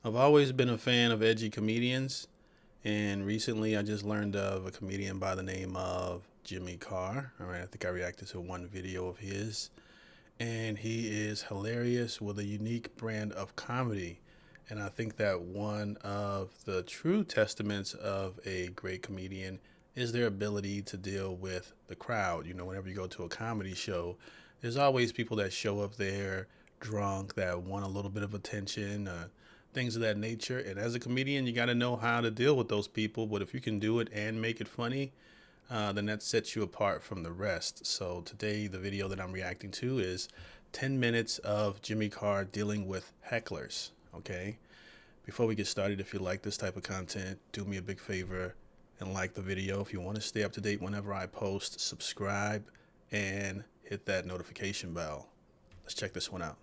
I've always been a fan of edgy comedians, and recently I just learned of a comedian by the name of Jimmy Carr. All right, I think I reacted to one video of his, and he is hilarious with a unique brand of comedy. And I think that one of the true testaments of a great comedian is their ability to deal with the crowd. You know, whenever you go to a comedy show, there's always people that show up there drunk that want a little bit of attention, things of that nature. And as a comedian, you got to know how to deal with those people. But if you can do it and make it funny, then that sets you apart from the rest. So today, the video that I'm reacting to is 10 minutes of Jimmy Carr dealing with hecklers. Okay. Before we get started, if you like this type of content, do me a big favor and like the video. If you want to stay up to date whenever I post, subscribe and hit that notification bell. Let's check this one out.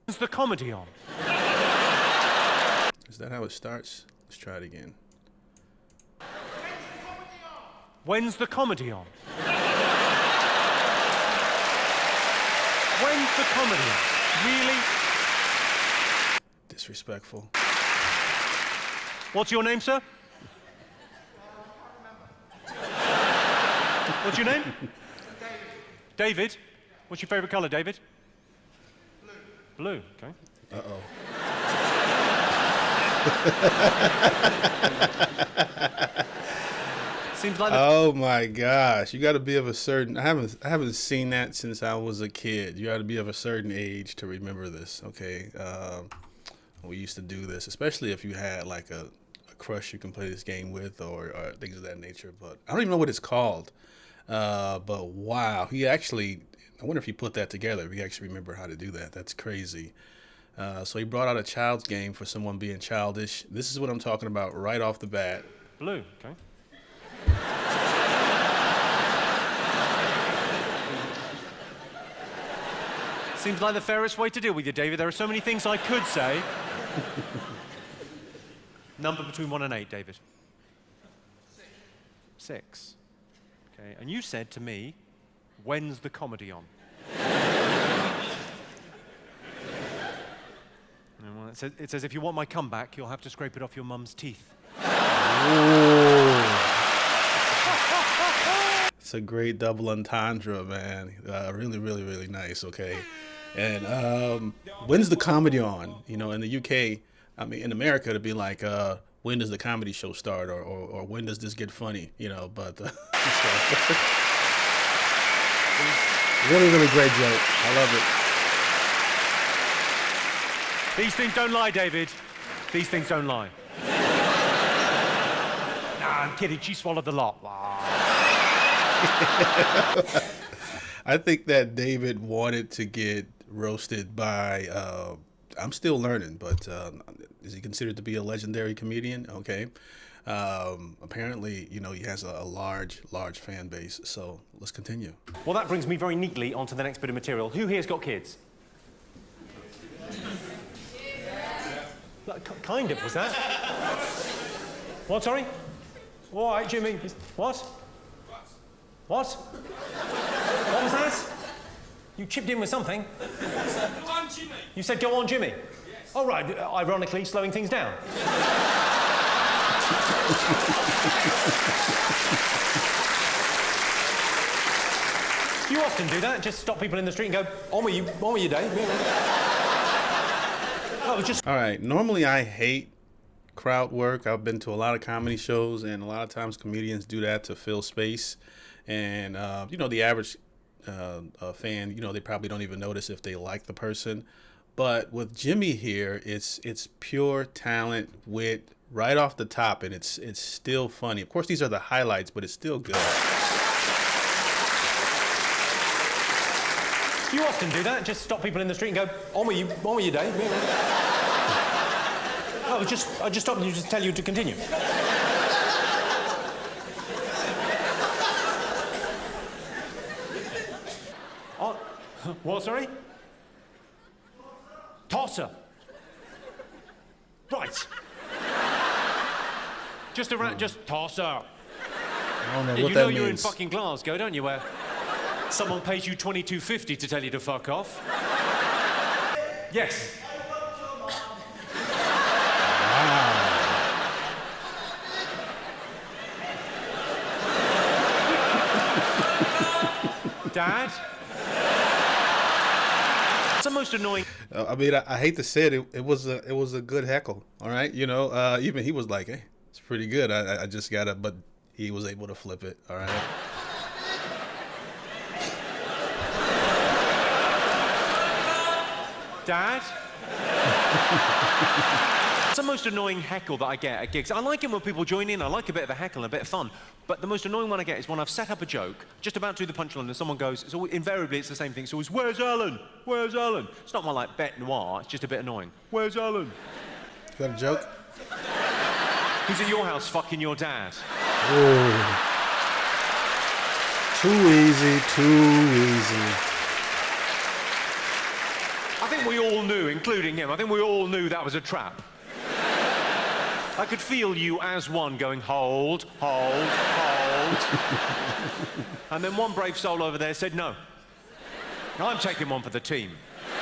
When's the comedy on? Is that how it starts? Let's try it again. When's the comedy on? When's the comedy on? Really? Disrespectful. What's your name, sir? What's your name? David. What's your favorite color, David? Blue. Blue, okay. Uh-oh. Seems like Oh my gosh. You got to be of a certain I haven't seen that since I was a kid. You got to be of a certain age to remember this, okay? We used to do this, especially if you had like a crush you can play this game with or things of that nature, but I don't even know what it's called. But wow, I wonder if he put that together, if he actually remember how to do that. That's crazy. So he brought out a child's game for someone being childish. This is what I'm talking about right off the bat. blue, okay. Seems like the fairest way to deal with you, David. There are so many things I could say. Number between 1 and 8, David. 6. Okay, and you said to me, when's the comedy on? Well, it says, if you want my comeback, you'll have to scrape it off your mum's teeth. It's a great double entendre, man. Really, really, really nice, okay? And when's the comedy on? You know, in the UK, I mean, in America, it'd be like, when does the comedy show start? Or when does this get funny? You know, but really, really great joke. I love it. These things don't lie, David. These things don't lie. Nah, I'm kidding. She swallowed the lot. I think that David wanted to get roasted by, I'm still learning, but is he considered to be a legendary comedian? Okay. Apparently, you know, he has a large fan base. So let's continue. Well, that brings me very neatly onto the next bit of material. Who here's got kids? Kind of, was that? What, sorry? All right, Jimmy. What? What? What was that? You chipped in with something. Go on, Jimmy. You said, go on, Jimmy. Yes. Oh, right, ironically, slowing things down. You often do that, just stop people in the street and go, on with you, Dave. Oh, just... All right. Normally, I hate crowd work. I've been to a lot of comedy shows, and a lot of times comedians do that to fill space. And, you know, the average fan, you know, they probably don't even notice if they like the person. But with Jimmy here, it's pure talent, wit, right off the top, and it's still funny. Of course, these are the highlights, but it's still good. You often do that, just stop people in the street and go, on with you, Dave. Oh, I just stopped and you just tell you to continue. Oh, what, sorry? Tosser. Right. Just around, just tosser. I don't know Yeah, what you that know means. you're in fucking Glasgow, don't you, where someone pays you $22.50 to tell you to fuck off? Yes. Dad? What's the most annoying? I mean, I hate to say it, it was a good heckle. All right, you know, even he was like, "Hey, it's pretty good." I just gotta, but he was able to flip it. All right. Dad? It's the most annoying heckle that I get at gigs. I like it when people join in. I like a bit of a heckle and a bit of fun. But the most annoying one I get is when I've set up a joke, just about to do the punchline, and someone goes, invariably it's the same thing. It's always, "Where's Alan? Where's Alan?" It's not my, like, bête noir. It's just a bit annoying. "Where's Alan?" Got a joke? Who's at your house fucking your dad? Ooh. Too easy, too easy. I think we all knew, including him, I think we all knew that was a trap. I could feel you as one going, "Hold, hold, hold." And then one brave soul over there said, "No. I'm taking one for the team."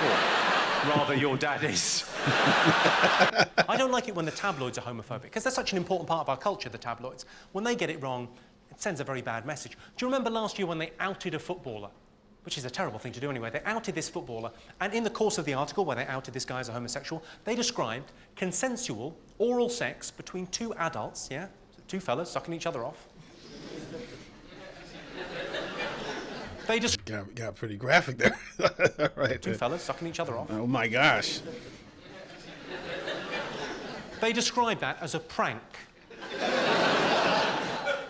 Or rather, your dad is. I don't like it when the tabloids are homophobic, because they're such an important part of our culture, the tabloids. When they get it wrong, it sends a very bad message. Do you remember last year when they outed a footballer? Which is a terrible thing to do anyway. They outed this footballer, and in the course of the article where they outed this guy as a homosexual, they described consensual oral sex between two adults, yeah? Two fellas sucking each other off. They just got pretty graphic there. Right. Two fellas sucking each other off. Oh my gosh. They described that as a prank.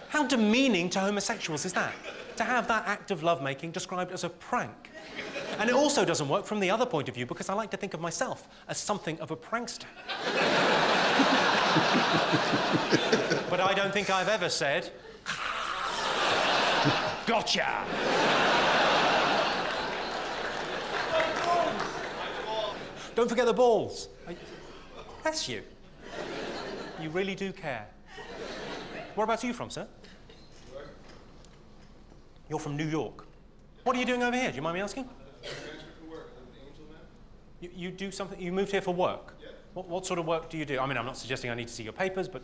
How demeaning to homosexuals is that? To have that act of lovemaking described as a prank. And it also doesn't work from the other point of view, because I like to think of myself as something of a prankster. But I don't think I've ever said, "Gotcha!" Don't forget the balls. Bless you. You really do care. Whereabouts are you from, sir? You're from New York. What are you doing over here? Do you mind me asking? You do something? You moved here for work? Yeah. What sort of work do you do? I mean, I'm not suggesting I need to see your papers, but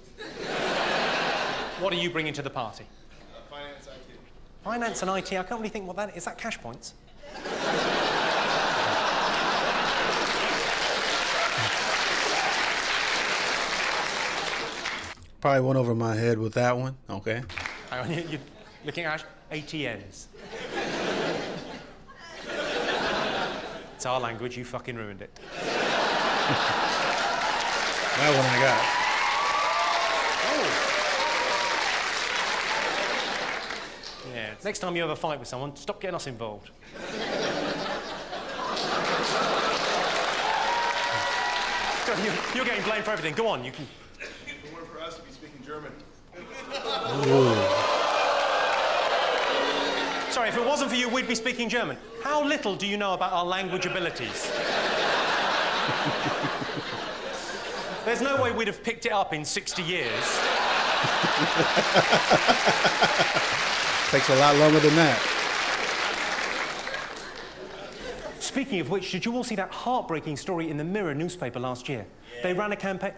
what are you bringing to the party? Finance, IT. Finance and IT. I can't really think what that is. Is that cash points? Probably went over my head with that one. Okay. Hang on, you're looking at ATMs. It's our language, you fucking ruined it. That one I got. Oh. Yeah. Next time you have a fight with someone, stop getting us involved. You're getting blamed for everything. Go on, you can. If it weren't for us, we'd be speaking German. Sorry, if it wasn't for you, we'd be speaking German. How little do you know about our language abilities? There's no way we'd have picked it up in 60 years. Takes a lot longer than that. Speaking of which, did you all see that heartbreaking story in the Mirror newspaper last year? Yeah. They ran a campaign...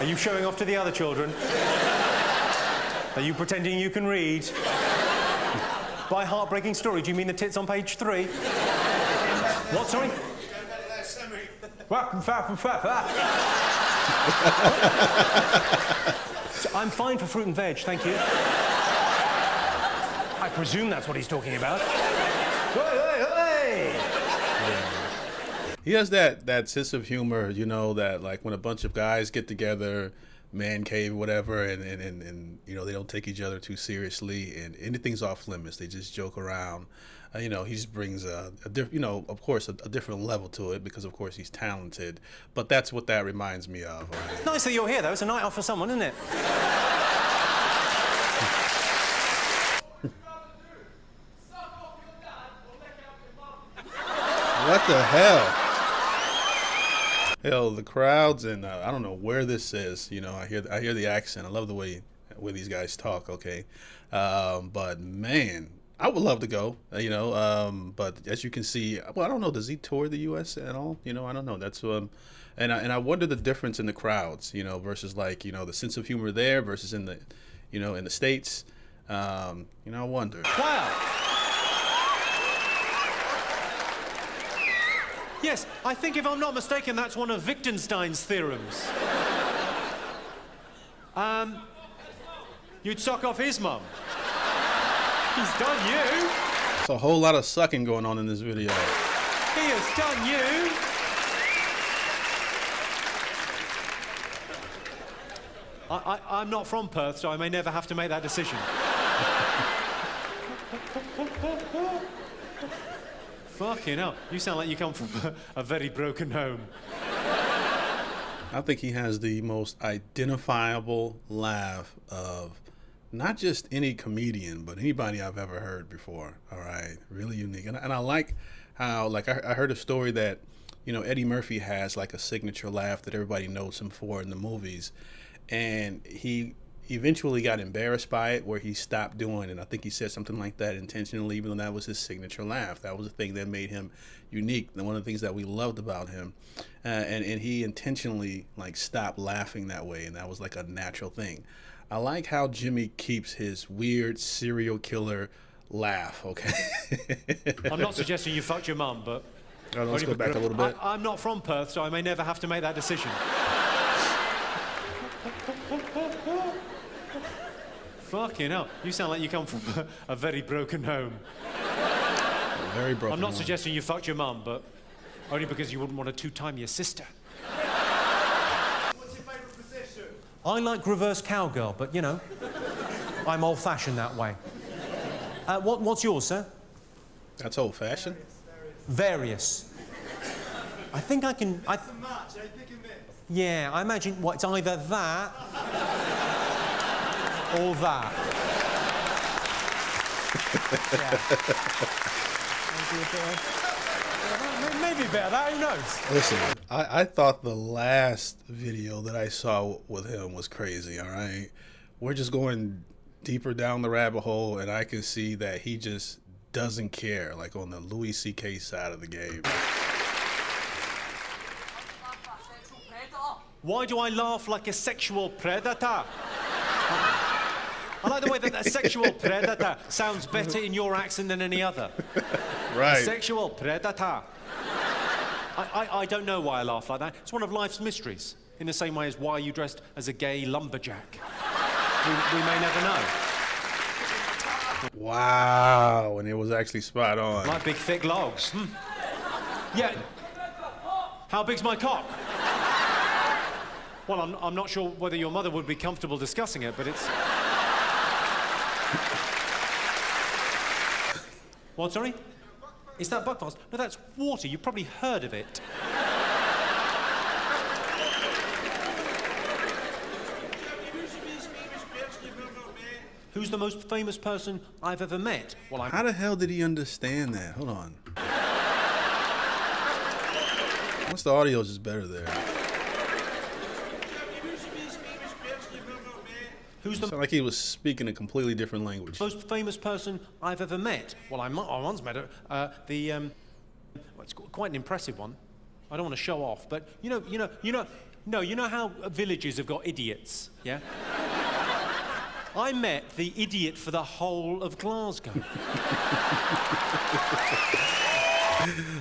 Are you showing off to the other children? Are you pretending you can read? By heartbreaking story, do you mean the tits on page 3? What, sorry? I'm fine for fruit and veg, thank you. I presume that's what he's talking about. Hey! He has that sense of humor, you know, that like when a bunch of guys get together, man cave, whatever, and you know, they don't take each other too seriously, and anything's off limits. They just joke around. You know, he just brings a different, you know, of course, a different level to it because, of course, he's talented. But that's what that reminds me of. Right? Nice that you're here, though. It's a night out for someone, isn't it? What the hell? Hell, the crowds, and I don't know where this is. You know, I hear the accent. I love the way these guys talk. Okay, but man, I would love to go. You know, but as you can see, well, I don't know. Does he tour the U.S. at all? You know, I don't know. That's and I wonder the difference in the crowds. You know, versus like, you know, the sense of humor there versus in in the States. I wonder. Wow. Yes, I think if I'm not mistaken, that's one of Wittgenstein's theorems. You'd suck off his mum. He's done you. There's a whole lot of sucking going on in this video. He has done you. I'm not from Perth, so I may never have to make that decision. Fucking hell, you sound like you come from a very broken home. I think he has the most identifiable laugh of not just any comedian, but anybody I've ever heard before. All right, really unique. And I like how, like, I heard a story that, Eddie Murphy has like a signature laugh that everybody knows him for in the movies. And he eventually got embarrassed by it, where he stopped doing it. And I think he said something like that intentionally, even though that was his signature laugh. That was the thing that made him unique, and one of the things that we loved about him. And he intentionally like stopped laughing that way, and that was like a natural thing. I like how Jimmy keeps his weird serial killer laugh. Okay. I'm not suggesting you fucked your mum, but let's go back a little bit. I'm not from Perth, so I may never have to make that decision. Fucking hell, you sound like you come from a very broken home. Very broken. I'm not home. suggesting you fucked your mum, but only because you wouldn't want to two-time your sister. What's your favorite position? I like reverse cowgirl, but, I'm old-fashioned that way. What's yours, sir? That's old-fashioned. Various. I think I can... Match, I pick and mix. Yeah, I imagine, it's either that or that. Yeah. Maybe better, who knows? Listen, I thought the last video that I saw with him was crazy, all right? We're just going deeper down the rabbit hole, and I can see that he just doesn't care, like on the Louis C.K. side of the game. Why do I laugh like a sexual predator? I like the way that a sexual predator sounds better in your accent than any other. Right. Sexual predator. I don't know why I laugh like that. It's one of life's mysteries, in the same way as why you dressed as a gay lumberjack. We may never know. Wow, and it was actually spot on. Like big, thick logs. Yeah. How big's my cock? Well, I'm not sure whether your mother would be comfortable discussing it, but it's... What, sorry? Is that buckfast? No, that's water. You've probably heard of it. Who's the most famous person I've ever met? Well, How the hell did he understand that? Hold on. Once the audio is just better there. Who's the Sounded like he was speaking a completely different language. most famous person I've ever met? Well, I once met her. Well, it's quite an impressive one. I don't want to show off, but you know how villages have got idiots, yeah? I met the idiot for the whole of Glasgow.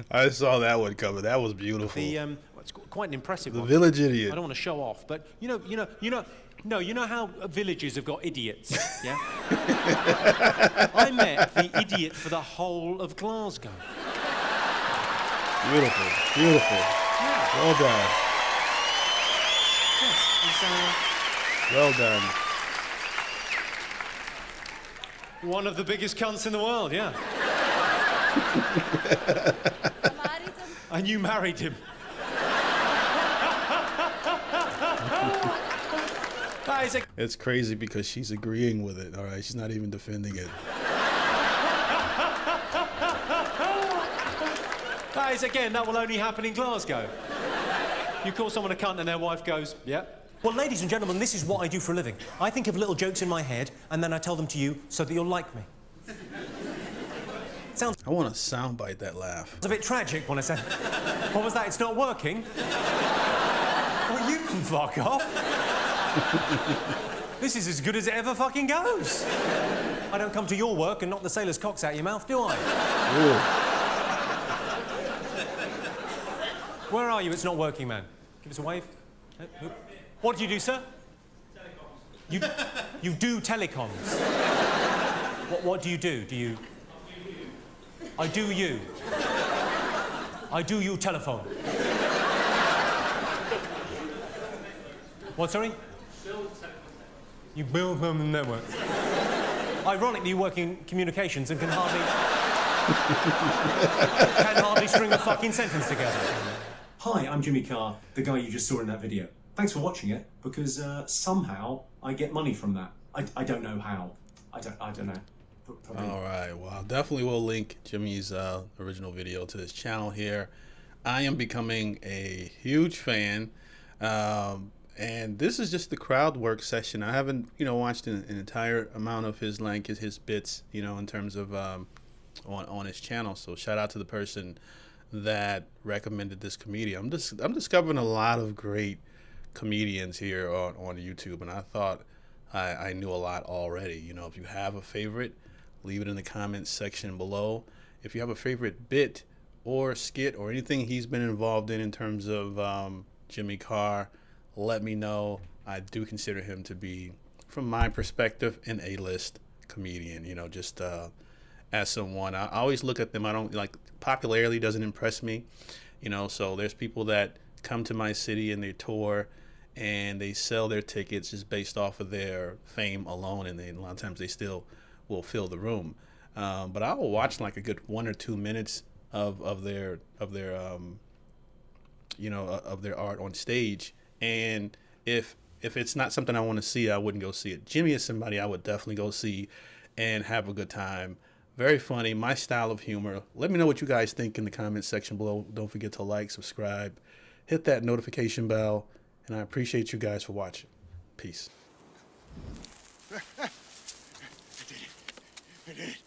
I saw that one coming. That was beautiful. Well, it's quite an impressive The one. village idiot. I don't want to show off, but you know how villages have got idiots, yeah? I met the idiot for the whole of Glasgow. Beautiful, beautiful. Yeah. Well done. Yes, Well done. one of the biggest cunts in the world, yeah. And you married him. That is a... It's crazy because she's agreeing with it, all right? She's not even defending it. That is, again, that will only happen in Glasgow. You call someone a cunt and their wife goes, yeah. Well, ladies and gentlemen, this is what I do for a living. I think of little jokes in my head, and then I tell them to you so that you'll like me. Sounds I want to soundbite that laugh. a bit tragic when I said, what was that? It's not working? Well, you can fuck off. This is as good as it ever fucking goes. I don't come to your work and knock the sailors' cocks out your mouth, do I? Ooh. Where are you? It's not working, man. Give us a wave. What do you do, sir? Telecoms. You do telecoms? What do you do? Do you... I do you. I do you telephone. What, sorry? You build them networks. Ironically, you work in communications and can hardly string a fucking sentence together. Hi, I'm Jimmy Carr, the guy you just saw in that video. Thanks for watching it, because somehow I get money from that. I don't know how. I don't know. Probably. All right. Well, definitely will link Jimmy's original video to his channel here. I am becoming a huge fan. And this is just the crowd work session. I haven't, watched an entire amount of his his bits, in terms of on his channel. So shout out to the person that recommended this comedian. I'm discovering a lot of great comedians here on YouTube, and I thought I knew a lot already. If you have a favorite, leave it in the comments section below. If you have a favorite bit or skit or anything he's been involved in terms of Jimmy Carr, let me know. I do consider him to be, from my perspective, an A-list comedian. Just as someone, I always look at them. I don't popularity doesn't impress me. So there's people that come to my city and they tour and they sell their tickets just based off of their fame alone, and a lot of times they still will fill the room. But I will watch a good 1 or 2 minutes of their art on stage. And if it's not something I want to see, I wouldn't go see it. Jimmy is somebody I would definitely go see and have a good time. Very funny, my style of humor. Let me know what you guys think in the comments section below. Don't forget to like, subscribe, hit that notification bell, and I appreciate you guys for watching. Peace. I did it.